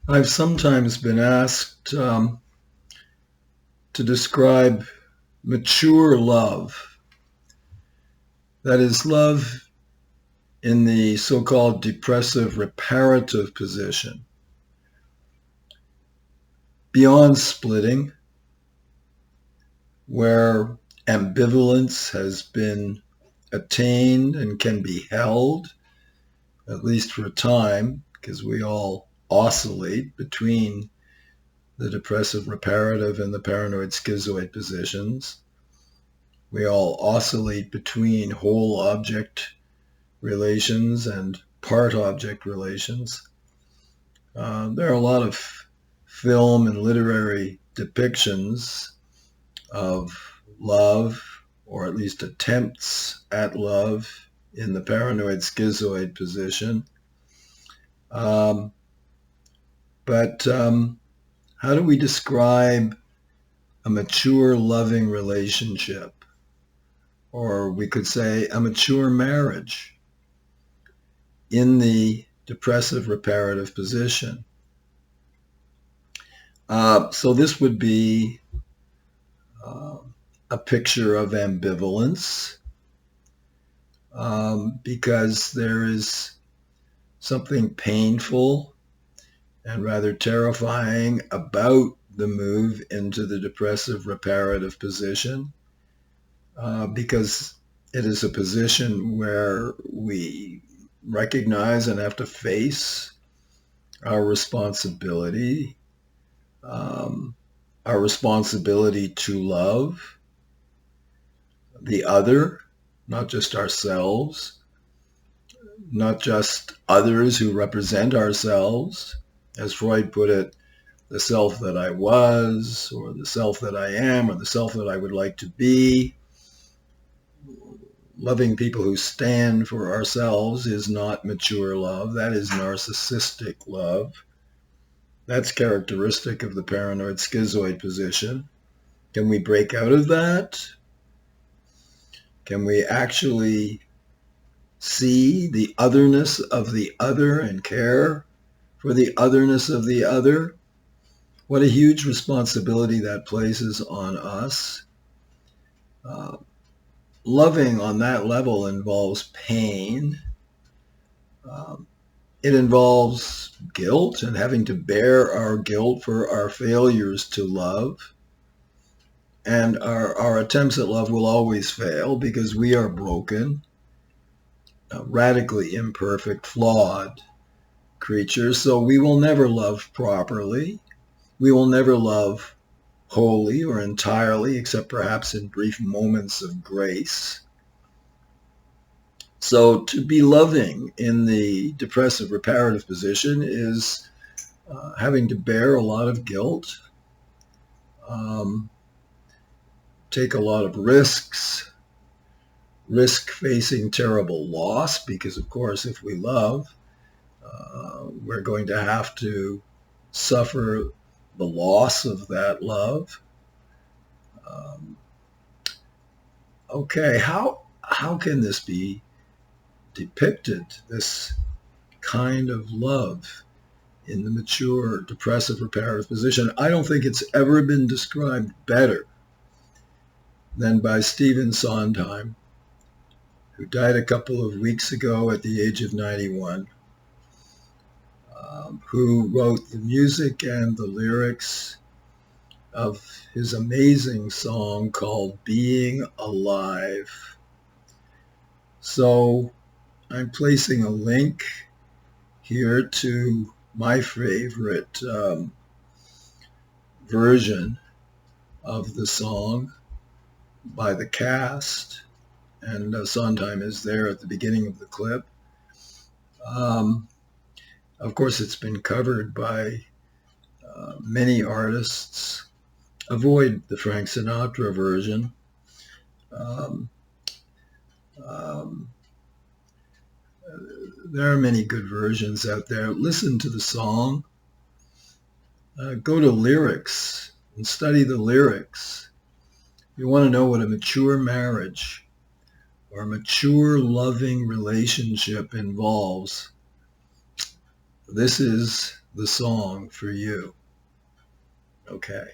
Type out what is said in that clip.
I've sometimes been asked to describe mature love. That is, love in the so-called depressive reparative position, beyond splitting, where ambivalence has been attained and can be held, at least for a time, because we all oscillate between the depressive reparative and the paranoid schizoid positions. We all oscillate between whole object relations and part object relations. There are a lot of film and literary depictions of love, or at least attempts at love, in the paranoid schizoid position. Um, but how do we describe a mature loving relationship? Or we could say a mature marriage in the depressive reparative position. So this would be uh, a picture of ambivalence, because there is something painful and rather terrifying about the move into the depressive reparative position, because it is a position where we recognize and have to face our responsibility, um, our responsibility to love the other, not just ourselves, not just others who represent ourselves. As Freud put it, the self that I was, or the self that I am, or the self that I would like to be. Loving people who stand for ourselves is not mature love. That is narcissistic love. That's characteristic of the paranoid schizoid position. Can we break out of that? Can we actually see the otherness of the other and care for the otherness of the other? What a huge responsibility that places on us. Loving on that level involves pain. It involves guilt and having to bear our guilt for our failures to love. And our attempts at love will always fail because we are broken, radically imperfect, flawed creatures. So we will never love properly. We will never love wholly or entirely, except perhaps in brief moments of grace. So to be loving in the depressive reparative position is having to bear a lot of guilt, take a lot of risks, risk facing terrible loss, because of course if we love, we're going to have to suffer the loss of that love. Okay, how can this be depicted, this kind of love in the mature depressive reparative position? I don't think it's ever been described better than by Stephen Sondheim, who died a couple of weeks ago at the age of 91, who wrote the music and the lyrics of his amazing song called Being Alive. So I'm placing a link here to my favorite version of the song by the cast, and Sondheim is there at the beginning of the clip. Of course, it's been covered by many artists. Avoid the Frank Sinatra version. Um, um, there are many good versions out there. Listen to the song. Go to lyrics and study the lyrics. You want to know what a mature marriage or a mature loving relationship involves. this is the song for you. Okay.